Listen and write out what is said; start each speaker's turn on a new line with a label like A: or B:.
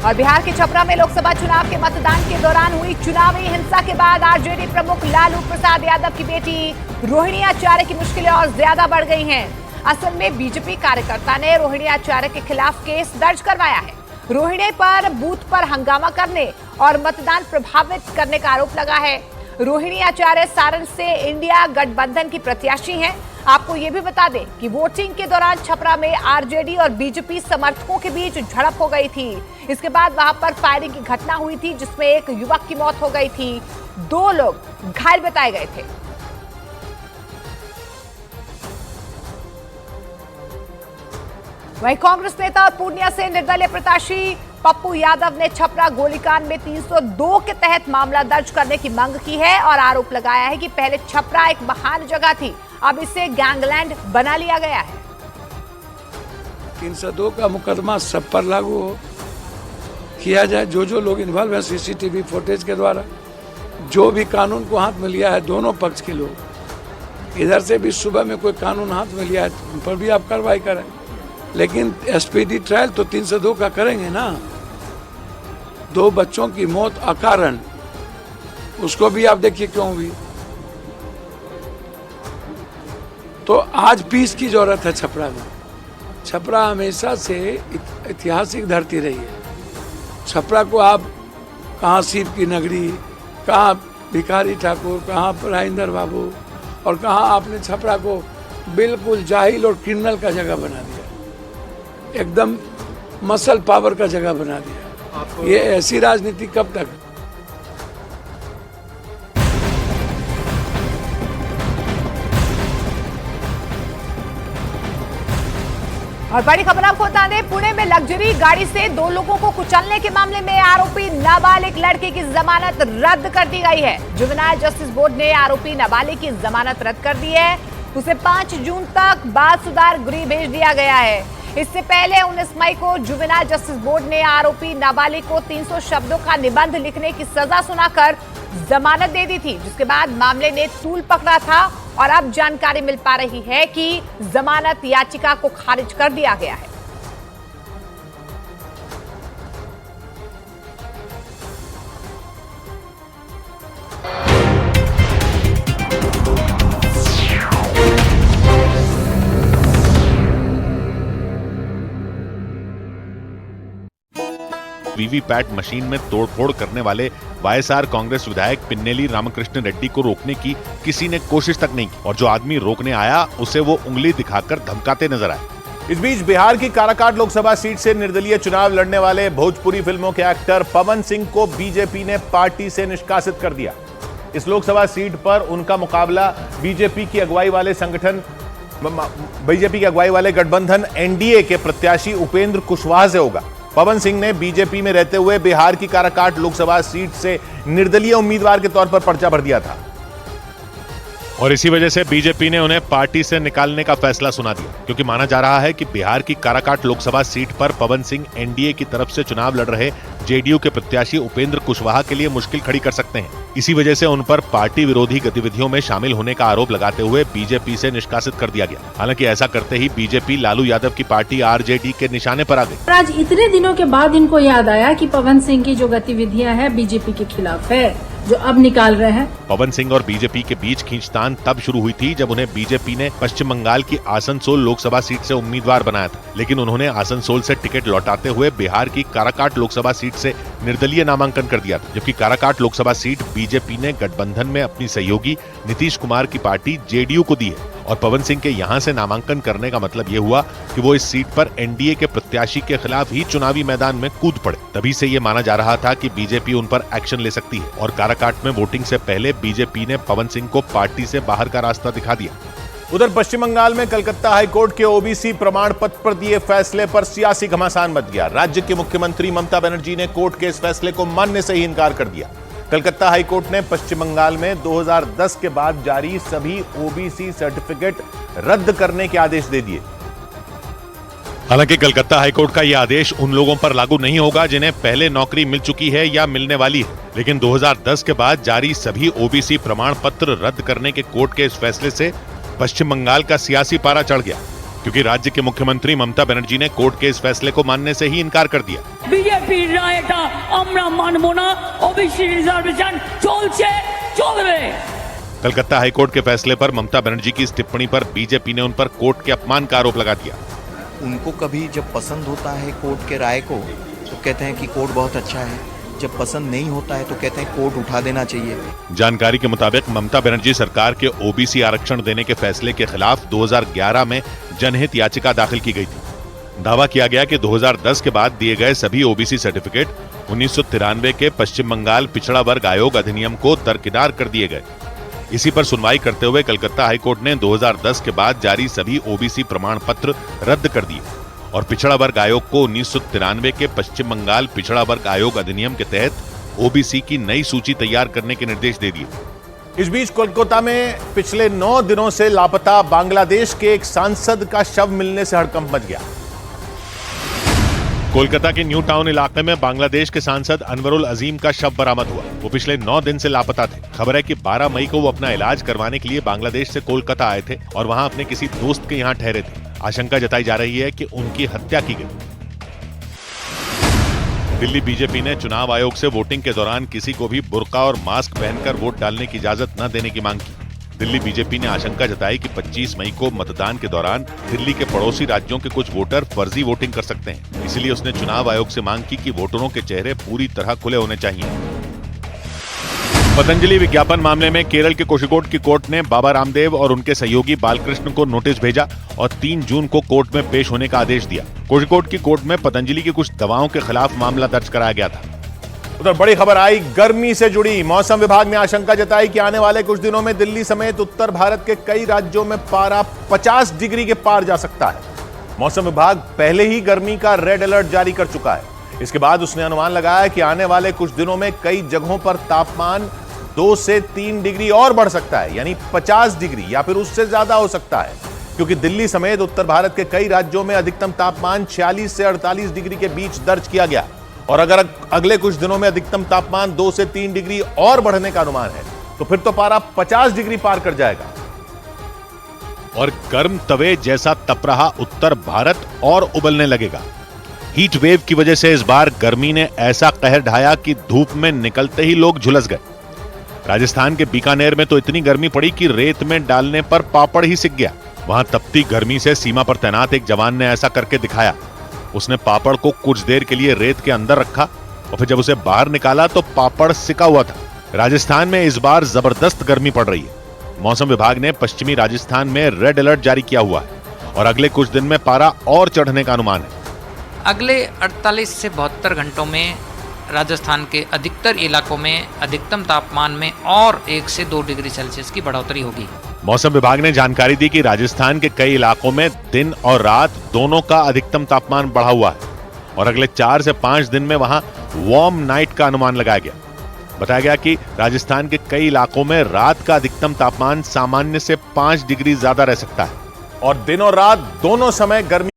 A: और बिहार के छपरा में लोकसभा चुनाव के मतदान के दौरान हुई चुनावी हिंसा के बाद आरजेडी प्रमुख लालू प्रसाद यादव की बेटी रोहिणी आचार्य की मुश्किलें और ज्यादा बढ़ गई हैं। असल में बीजेपी कार्यकर्ता ने रोहिणी आचार्य के खिलाफ केस दर्ज करवाया है। रोहिणी पर बूथ पर हंगामा करने और मतदान प्रभावित करने का आरोप लगा है। रोहिणी आचार्य सारण से इंडिया गठबंधन की प्रत्याशी हैं। आपको ये भी बता दें कि वोटिंग के दौरान छपरा में आरजेडी और बीजेपी समर्थकों के बीच झड़प हो गई थी। इसके बाद वहां पर फायरिंग की घटना हुई थी, जिसमें एक युवक की मौत हो गई थी, 2 लोग घायल बताए गए थे। वहीं कांग्रेस नेता और पूर्णिया से निर्दलीय प्रत्याशी पप्पू यादव ने छपरा गोलीकांड में 302 के तहत मामला दर्ज करने की मांग की है और आरोप लगाया है कि पहले छपरा एक महान जगह थी, अब इसे गैंगलैंड बना लिया गया है।
B: 302 का मुकदमा सब पर लागू किया जाए। जो लोग इन्वॉल्व है सीसीटीवी फुटेज के द्वारा, जो भी कानून को हाथ में लिया है, दोनों पक्ष के लोग, इधर से भी सुबह में कोई कानून हाथ में लिया है उन पर भी आप कार्रवाई करें, लेकिन एसपीडी ट्रायल तो 302 का करेंगे ना। 2 बच्चों की मौत अकारण, उसको भी आप देखिए क्यों हुई। तो आज पीस की जरूरत है छपरा में। छपरा हमेशा से ऐतिहासिक धरती रही है। छपरा को आप कहाँ सीप की नगरी, कहाँ भिखारी ठाकुर, कहाँ राजेंद्र बाबू, और कहाँ आपने छपरा को बिल्कुल जाहिल और क्रिमिनल का जगह बना दिया, एकदम मसल पावर का जगह बना दिया। ये ऐसी राजनीति कब तक?
A: और बड़ी खबर आपको बता दें, पुणे में लग्जरी गाड़ी से 2 लोगों को कुचलने के मामले में आरोपी नाबालिग लड़के की जमानत रद्द कर दी गई है। जुवेनाइल जस्टिस बोर्ड ने आरोपी नाबालिग की जमानत रद्द कर दी है। उसे 5 जून तक बाल सुधार गृह भेज दिया गया है। इससे पहले 19 मई को जुवेनाइल जस्टिस बोर्ड ने आरोपी नाबालिग को 300 शब्दों का निबंध लिखने की सजा सुनाकर जमानत दे दी थी, जिसके बाद मामले ने तूल पकड़ा था और अब जानकारी मिल पा रही है कि जमानत याचिका को खारिज कर दिया गया है।
C: वीवीपैट मशीन में तोड़फोड़ करने वाले वाईएसआर कांग्रेस विधायक पिन्नेली रामकृष्ण रेड्डी को रोकने की किसी ने कोशिश तक नहीं की, और जो आदमी रोकने आया उसे वो उंगली दिखाकर धमकाते नजर आए।
D: इस बीच बिहार की काराकाट लोकसभा सीट से निर्दलीय चुनाव लड़ने वाले भोजपुरी फिल्मों के एक्टर पवन सिंह को बीजेपी ने पार्टी से निष्कासित कर दिया। इस लोकसभा सीट पर उनका मुकाबला बीजेपी की अगुवाई वाले गठबंधन एनडीए के प्रत्याशी उपेंद्र कुशवाहा से होगा। पवन सिंह ने बीजेपी में रहते हुए बिहार की काराकाट लोकसभा सीट से निर्दलीय उम्मीदवार के तौर पर पर्चा भर दिया था,
C: और इसी वजह से बीजेपी ने उन्हें पार्टी से निकालने का फैसला सुना दिया, क्योंकि माना जा रहा है कि बिहार की काराकाट लोकसभा सीट पर पवन सिंह एनडीए की तरफ से चुनाव लड़ रहे जेडीयू के प्रत्याशी उपेंद्र कुशवाहा के लिए मुश्किल खड़ी कर सकते हैं। इसी वजह से उन पर पार्टी विरोधी गतिविधियों में शामिल होने का आरोप लगाते हुए बीजेपी से निष्कासित कर दिया गया। हालांकि ऐसा करते ही बीजेपी लालू यादव की पार्टी आरजेडी के निशाने पर आ गई।
E: आज इतने दिनों के बाद इनको याद आया कि पवन सिंह की जो गतिविधियां हैं बीजेपी के खिलाफ है, जो अब निकाल रहे हैं।
C: पवन सिंह और बीजेपी के बीच खींचतान तब शुरू हुई थी जब उन्हें बीजेपी ने पश्चिम बंगाल की आसनसोल लोकसभा सीट से उम्मीदवार बनाया था, लेकिन उन्होंने आसनसोल से टिकट लौटाते हुए बिहार की काराकाट लोकसभा सीट से निर्दलीय नामांकन कर दिया था, जबकि काराकाट लोकसभा सीट बीजेपी ने गठबंधन में अपनी सहयोगी नीतीश कुमार की पार्टी जेडीयू को दी है। और पवन सिंह के यहां से नामांकन करने का मतलब ये हुआ कि वो इस सीट पर एनडीए के प्रत्याशी के खिलाफ ही चुनावी मैदान में कूद पड़े। तभी से ये माना जा रहा था कि बीजेपी उन पर एक्शन ले सकती है, और काराकाट में वोटिंग से पहले बीजेपी ने पवन सिंह को पार्टी से बाहर का रास्ता दिखा दिया।
D: उधर पश्चिम बंगाल में कलकत्ता हाईकोर्ट के ओबीसी प्रमाण पत्र पर दिए फैसले पर सियासी घमासान मच गया। राज्य की मुख्यमंत्री ममता बनर्जी ने कोर्ट के इस फैसले को मानने से ही इनकार कर दिया। कलकत्ता हाईकोर्ट ने पश्चिम बंगाल में 2010 के बाद जारी सभी ओबीसी सर्टिफिकेट रद्द करने के आदेश दे दिए।
C: हालांकि कलकत्ता हाईकोर्ट का यह आदेश उन लोगों पर लागू नहीं होगा जिन्हें पहले नौकरी मिल चुकी है या मिलने वाली है, लेकिन 2010 के बाद जारी सभी ओबीसी प्रमाण पत्र रद्द करने के कोर्ट के इस फैसले से पश्चिम बंगाल का सियासी पारा चढ़ गया। क्योंकि राज्य के मुख्यमंत्री ममता बनर्जी ने कोर्ट के इस फैसले को मानने से ही इनकार कर दिया।
F: बीजेपी रायटा আমরা মানবো না, ओबीसी रिजर्वेशन চলছে চলবে।
C: कलकत्ता हाईकोर्ट के फैसले पर ममता बनर्जी की इस टिप्पणी पर बीजेपी ने उन पर कोर्ट के अपमान का आरोप लगा दिया।
G: उनको कभी जब पसंद होता है कोर्ट के राय को तो कहते हैं कि कोर्ट बहुत अच्छा है, जब पसंद नहीं होता है तो कहते हैं कोर्ट उठा देना चाहिए।
C: जानकारी के मुताबिक ममता बनर्जी सरकार के ओबीसी आरक्षण देने के फैसले के खिलाफ 2011 में जनहित याचिका दाखिल की गई थी। दावा किया गया कि 2010 के बाद दिए गए सभी ओबीसी सर्टिफिकेट 1993 के पश्चिम बंगाल पिछड़ा वर्ग आयोग अधिनियम को दरकिनार कर दिए गए। इसी पर सुनवाई करते हुए कलकत्ता हाईकोर्ट ने 2010 के बाद जारी सभी ओबीसी प्रमाण पत्र रद्द कर दिए और पिछड़ा वर्ग आयोग को 1993 के पश्चिम बंगाल पिछड़ा वर्ग आयोग अधिनियम के तहत ओबीसी की नई सूची तैयार करने के निर्देश दे दिए।
D: इस बीच कोलकाता में पिछले 9 दिनों से लापता बांग्लादेश के एक सांसद का शव मिलने से हड़कंप मच गया।
C: कोलकाता के न्यू टाउन इलाके में बांग्लादेश के सांसद अनवरुल अजीम का शव बरामद हुआ। वो पिछले 9 दिन से लापता थे। खबर है कि 12 मई को वो अपना इलाज करवाने के लिए बांग्लादेश से कोलकाता आए थे और वहां अपने किसी दोस्त के यहाँ ठहरे थे। आशंका जताई जा रही है कि उनकी हत्या की गई। दिल्ली बीजेपी ने चुनाव आयोग से वोटिंग के दौरान किसी को भी बुर्का और मास्क पहनकर वोट डालने की इजाजत न देने की मांग की। दिल्ली बीजेपी ने आशंका जताई कि 25 मई को मतदान के दौरान दिल्ली के पड़ोसी राज्यों के कुछ वोटर फर्जी वोटिंग कर सकते हैं। इसलिए उसने चुनाव आयोग से मांग की कि वोटरों के चेहरे पूरी तरह खुले होने चाहिए। पतंजलि विज्ञापन मामले में केरल के कोषिकोड की कोर्ट ने बाबा रामदेव और उनके सहयोगी बालकृष्ण को नोटिस भेजा और 3 जून को कोर्ट में पेश होने का आदेश दिया। कोषिकोड की कोर्ट में पतंजलि की कुछ दवाओं के खिलाफ मामला दर्ज कराया गया था।
D: उधर बड़ी खबर आई गर्मी से जुड़ी। मौसम विभाग ने आशंका जताई कि आने वाले कुछ दिनों में दिल्ली समेत उत्तर भारत के कई राज्यों में पारा 50 डिग्री के पार जा सकता है। मौसम विभाग पहले ही गर्मी का रेड अलर्ट जारी कर चुका है। इसके बाद उसने अनुमान लगाया कि आने वाले कुछ दिनों में कई जगहों पर तापमान 2 से 3 डिग्री और बढ़ सकता है, यानी 50 डिग्री या फिर उससे ज्यादा हो सकता है, क्योंकि दिल्ली समेत उत्तर भारत के कई राज्यों में अधिकतम तापमान 46 से 48 डिग्री के बीच दर्ज किया गया और अगर अगले कुछ दिनों में अधिकतम तापमान 2 से 3 डिग्री और बढ़ने का अनुमान है तो फिर तो पारा 50 डिग्री पार कर जाएगा।
C: और गर्म तवे जैसा तप रहा उत्तर भारत और उबलने लगेगा। हीट वेव की वजह से इस बार गर्मी ने ऐसा कहर ढाया कि धूप में निकलते ही लोग झुलस गए। राजस्थान के बीकानेर में तो इतनी गर्मी पड़ी कि रेत में डालने पर पापड़ ही सिक गया। वहां तपती गर्मी से सीमा पर तैनात एक जवान ने ऐसा करके दिखाया। उसने पापड़ को कुछ देर के लिए रेत के अंदर रखा और फिर जब उसे बाहर निकाला तो पापड़ सिका हुआ था। राजस्थान में इस बार जबरदस्त गर्मी पड़ रही है। मौसम विभाग ने पश्चिमी राजस्थान में रेड अलर्ट जारी किया हुआ है और अगले कुछ दिन में पारा और चढ़ने का अनुमान है।
H: अगले 48 से 72 घंटों में राजस्थान के अधिकतर इलाकों में अधिकतम तापमान में और 1 से 2 डिग्री सेल्सियस की बढ़ोतरी होगी।
C: मौसम विभाग ने जानकारी दी कि राजस्थान के कई इलाकों में दिन और रात दोनों का अधिकतम तापमान बढ़ा हुआ है और अगले 4 से 5 दिन में वहां वार्म नाइट का अनुमान लगाया गया। बताया गया कि राजस्थान के कई इलाकों में रात का अधिकतम तापमान सामान्य से 5 डिग्री ज्यादा रह सकता है
D: और दिन और रात दोनों समय गर्मी